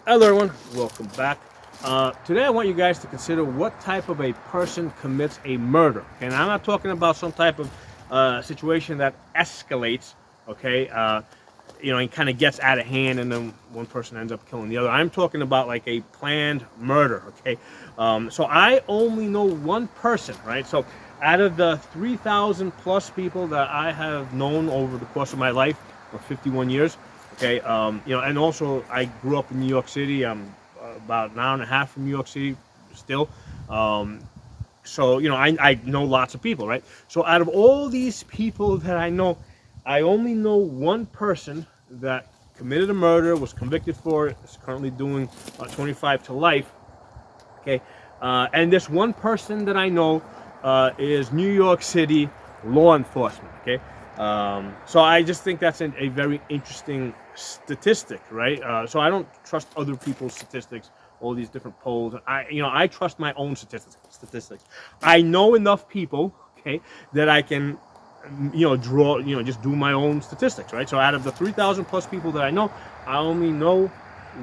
Hello everyone, welcome back. Today I want you guys to consider what type of a person commits a murder. And I'm not talking about some type of situation that escalates, okay, and kind of gets out of hand and then one person ends up killing the other. I'm talking about like a planned murder, okay? So I only know one person, right? So out of the 3,000 plus people that I have known over the course of my life, for 51 years, okay, and also I grew up in New York City. I'm about an hour and a half from New York City still. Um, I know lots of people, right? So out of all these people that I know, I only know one person that committed a murder, was convicted for it, is currently doing 25 to life. Okay, and this one person that I know is New York City law enforcement. Okay, so I just think that's a very interesting statistic, right? So I don't trust other people's statistics, all these different polls. I trust my own statistics. I know enough people, okay, that I can, just do my own statistics, right? So out of the 3,000 plus people that I know, I only know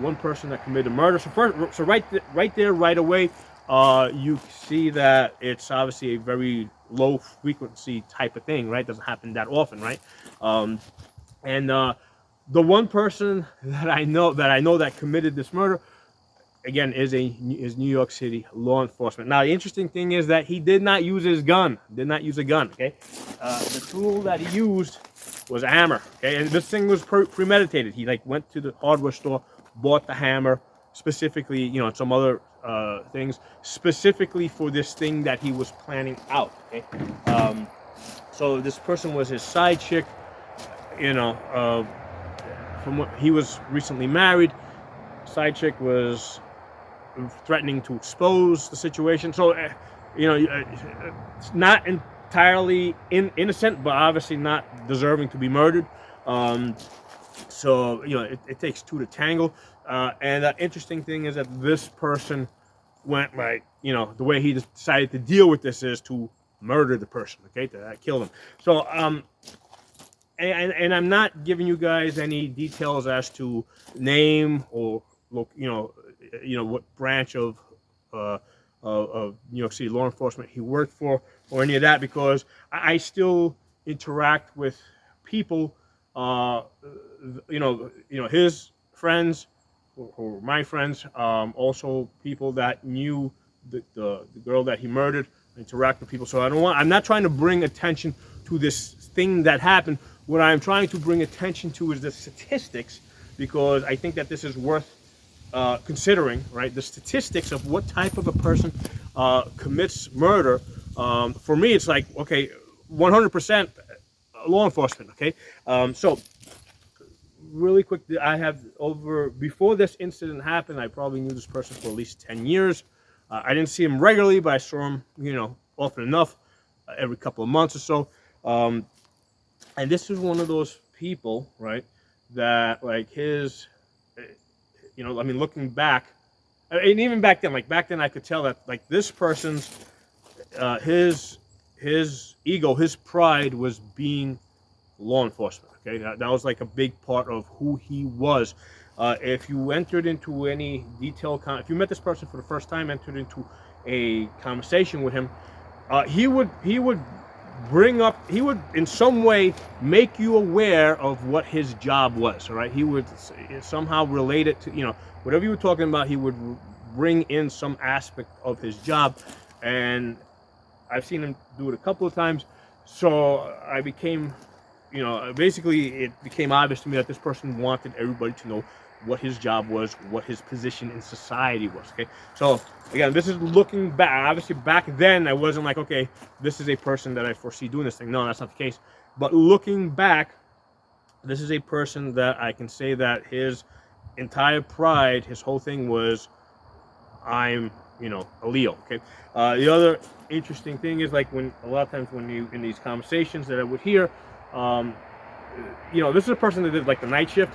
one person that committed murder. So right there, right away, you see that it's obviously a very low frequency type of thing, right? Doesn't happen that often, right? Um, and The one person that I know that committed this murder again is New York City law enforcement. Now the interesting thing is that he did not use his gun. Did not use a gun. Okay, the tool that he used was a hammer. Okay, and this thing was premeditated. He like went to the hardware store, bought the hammer specifically, and some other things specifically for this thing that he was planning out. Okay, so this person was his side chick. You know, from what he was recently married. Side chick was threatening to expose the situation. So, it's not entirely innocent, but obviously not deserving to be murdered. Um, it takes two to tangle. And the interesting thing is that this person went like, the way he decided to deal with this is to murder the person, okay, to kill them. So, and I'm not giving you guys any details as to name or look, what branch uh, of New York City law enforcement he worked for or any of that, because I still interact with people, his friends or my friends, also people that knew the girl that he murdered. Interact with people, so I'm not trying to bring attention to this thing that happened. What I'm trying to bring attention to is the statistics, because I think that this is worth considering, right? The statistics of what type of a person commits murder. For me, it's like, okay, 100% law enforcement, okay? So, really quick, I have before this incident happened, I probably knew this person for at least 10 years. I didn't see him regularly, but I saw him, often enough, every couple of months or so. And this is one of those people, right, that like looking back, and even back then, I could tell that like this person's, his ego, his pride was being law enforcement. Okay, that was like a big part of who he was. If you entered into any if you met this person for the first time, entered into a conversation with him, he would in some way make you aware of what his job was. All right, he would somehow relate it to whatever you were talking about. He would bring in some aspect of his job, and I've seen him do it a couple of times. So I became, basically it became obvious to me that this person wanted everybody to know what his job was, what his position in society was. Okay, so again, this is looking back. Obviously, back then I wasn't like, okay, this is a person that I foresee doing this thing. No, that's not the case. But looking back, this is a person that I can say that his entire pride, his whole thing was, I'm, a Leo. Okay. The other interesting thing is like when a lot of times when you in these conversations that I would hear, this is a person that did like the night shift.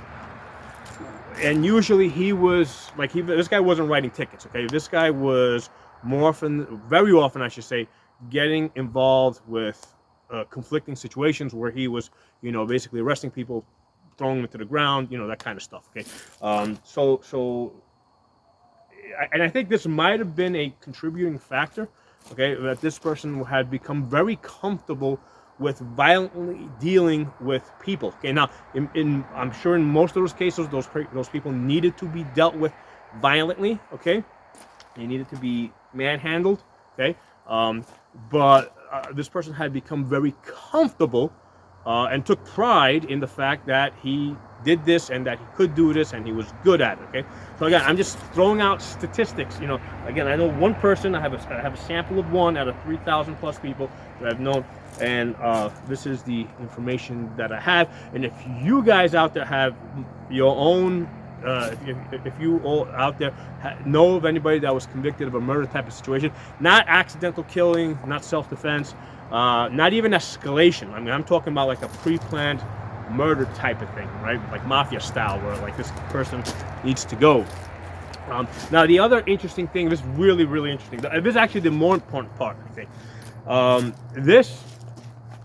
And usually he was like this guy wasn't writing tickets. Okay, this guy was very often, I should say, getting involved with conflicting situations where he was, basically arresting people, throwing them to the ground, that kind of stuff. Okay, so and I think this might have been a contributing factor, okay, that this person had become very comfortable with violently dealing with people. Okay, now I'm sure in most of those cases, those people needed to be dealt with violently. Okay, they needed to be manhandled. Okay, but this person had become very comfortable and took pride in the fact that he did this and that he could do this and he was good at it. Okay, so again, I'm just throwing out statistics. You know, again, I know one person. I have a sample of one out of 3,000 plus people that I've known, and this is the information that I have. And if you guys out there have your own, if you all out there know of anybody that was convicted of a murder type of situation, not accidental killing, not self-defense, not even escalation. I mean, I'm talking about like a pre-planned murder type of thing, right? Like mafia style, where like this person needs to go. Now, the other interesting thing, this is really, really interesting. This is actually the more important part, I think.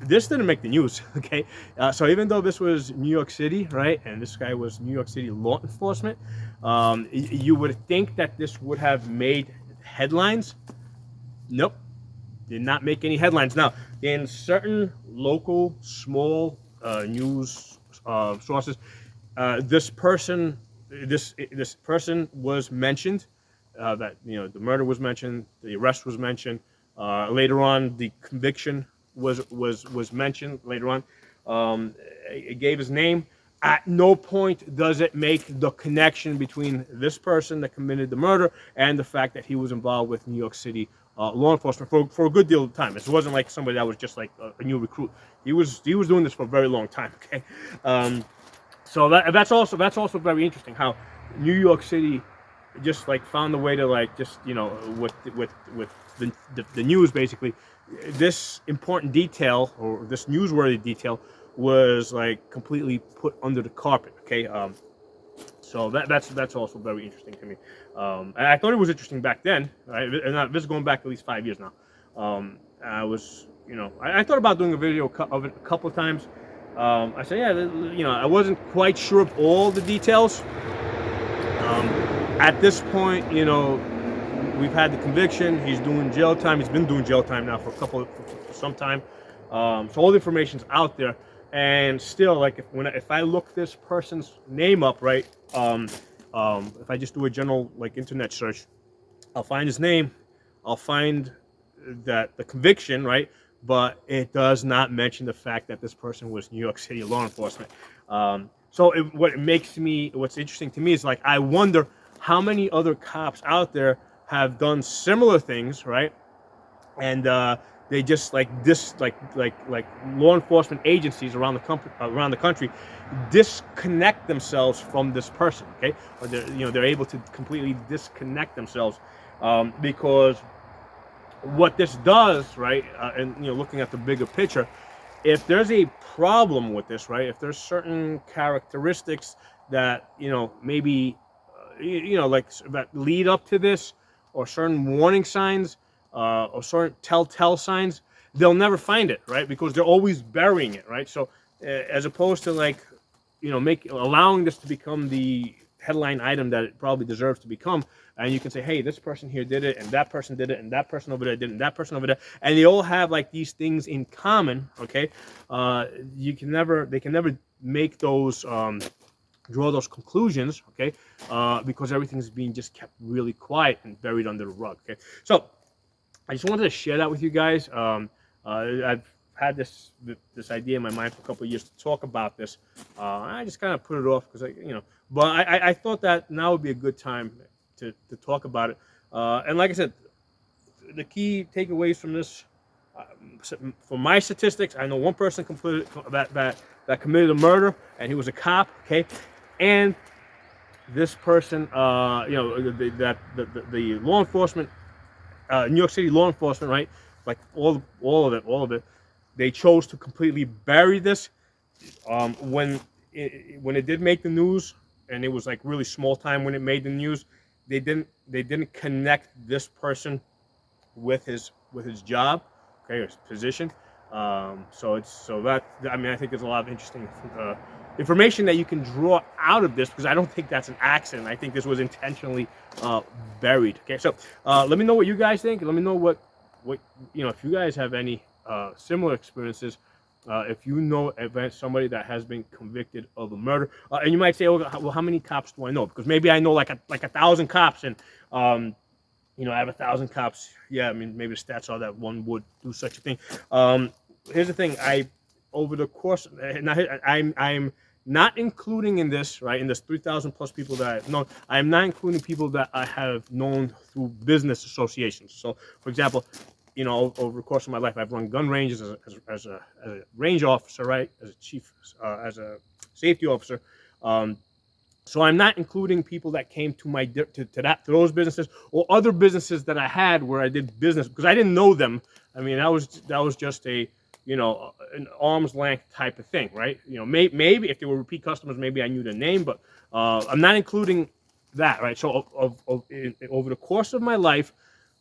This didn't make the news, okay? So even though this was New York City, right, and this guy was New York City law enforcement, you would think that this would have made headlines. Nope, did not make any headlines. Now, in certain local small news sources, this person was mentioned. That, you know, the murder was mentioned, the arrest was mentioned. Later on, the conviction was mentioned. Later on, it gave his name. At no point does it make the connection between this person that committed the murder and the fact that he was involved with New York City law enforcement for a good deal of time. It wasn't like somebody that was just like a new recruit. He was doing this for a very long time. Okay, so that's also very interesting how New York City just like found a way to like just, you know, with the news, basically this important detail or this newsworthy detail was like completely put under the carpet. Okay, so that's also very interesting to me. And I thought it was interesting back then, right? And this is going back at least 5 years now. I was, you know, I thought about doing a video of it a couple of times. I said, yeah, you know, I wasn't quite sure of all the details. At this point, you know, we've had the conviction. He's doing jail time. He's been doing jail time now for some time. So all the information's out there, and still, like if I look this person's name up, right? If I just do a general like internet search, I'll find his name. I'll find that the conviction, right? But it does not mention the fact that this person was New York City law enforcement. So what's interesting to me is like I wonder how many other cops out there have done similar things, right? And they just like law enforcement agencies around the country disconnect themselves from this person, okay? Or they're able to completely disconnect themselves because what this does, right? And you know, looking at the bigger picture, if there's a problem with this, right? If there's certain characteristics that, you know, maybe you know, like that lead up to this, or certain warning signs, or certain telltale signs, they'll never find it, right? Because they're always burying it, right? So as opposed to like, you know, allowing this to become the headline item that it probably deserves to become, and you can say, hey, this person here did it, and that person did it, and that person over there did it, and that person over there, and they all have like these things in common, okay? They can never make those draw those conclusions, okay? Because everything's being just kept really quiet and buried under the rug, okay? So I just wanted to share that with you guys. I've had this idea in my mind for a couple of years to talk about this. I just kind of put it off because but I thought that now would be a good time to talk about it. And like I said, the key takeaways from this, for my statistics, I know one person that committed a murder, and he was a cop, okay? And this person, the law enforcement, New York City law enforcement, right? Like all of it, they chose to completely bury this. When it did make the news, and it was like really small time when it made the news, they didn't connect this person with his job, okay, his position. I think there's a lot of interesting information that you can draw out of this, because I don't think that's an accident. I think this was intentionally buried. Okay, so let me know what you guys think. Let me know what if you guys have any similar experiences. If you know somebody that has been convicted of a murder, and you might say, "Oh, well, how many cops do I know?" Because maybe I know like 1,000 cops, and I have 1,000 cops. Yeah, I mean, maybe the stats are that one would do such a thing. Here's the thing: over the course, I'm not including in this, right? In this 3,000 plus people that I've known, I'm not including people that I have known through business associations. So, for example, over the course of my life, I've run gun ranges as a range officer, right? As a chief, as a safety officer. So I'm not including people that came to those businesses or other businesses that I had where I did business, because I didn't know them. I mean, that was just an arm's length type of thing, right? Maybe if they were repeat customers, maybe I knew their name, but I'm not including that, right? So over the course of my life,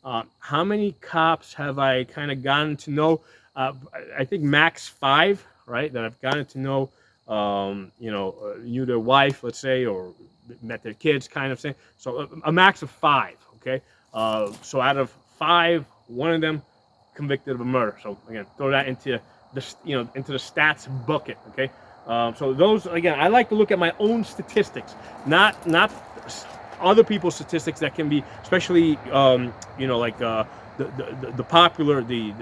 how many cops have I kind of gotten to know? I think max 5, right? That I've gotten to know. Knew their wife, let's say, or met their kids, kind of thing. So a max of 5. Okay. So out of 5, one of them convicted of a murder. So again, throw that into the stats bucket. Okay. So those, again, I like to look at my own statistics, not other people's statistics that can be, especially like the popular, the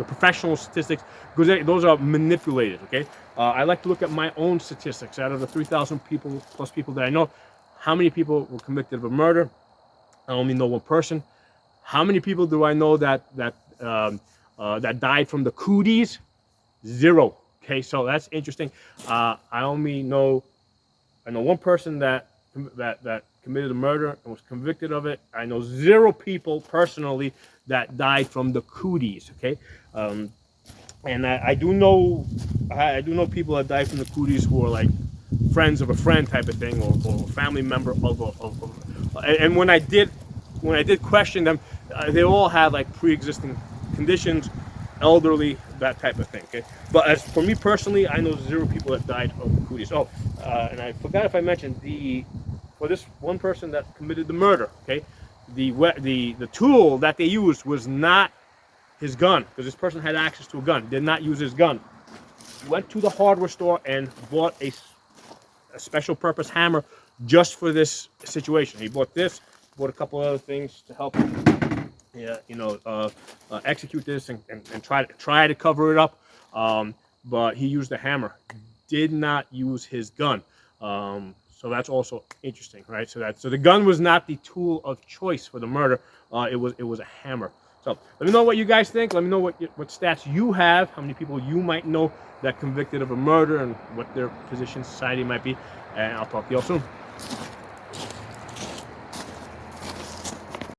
professional statistics, because those are manipulated. Okay. I like to look at my own statistics. Out of the 3,000 plus people that I know, how many people were convicted of a murder? I only know one person. How many people do I know that died from the cooties? 0. Okay, so that's interesting. I know one person that committed a murder and was convicted of it. I know 0 people personally that died from the cooties. Okay, and I do know people that died from the cooties who are like friends of a friend type of thing, or a family member of and when I did question them, they all had like pre-existing conditions, elderly, that type of thing. Okay, but as for me personally, I know 0 people that died of the cooties. Oh, and I forgot if I mentioned for this one person that committed the murder. Okay, the tool that they used was not his gun, because this person had access to a gun. Did not use his gun. Went to the hardware store and bought a special purpose hammer just for this situation. He bought a couple other things to help him, execute this and try to cover it up. But he used a hammer. Did not use his gun. So that's also interesting, right? So the gun was not the tool of choice for the murder. It was a hammer. So let me know what you guys think. Let me know what stats you have, how many people you might know that convicted of a murder, and what their position in society might be. And I'll talk to you all soon.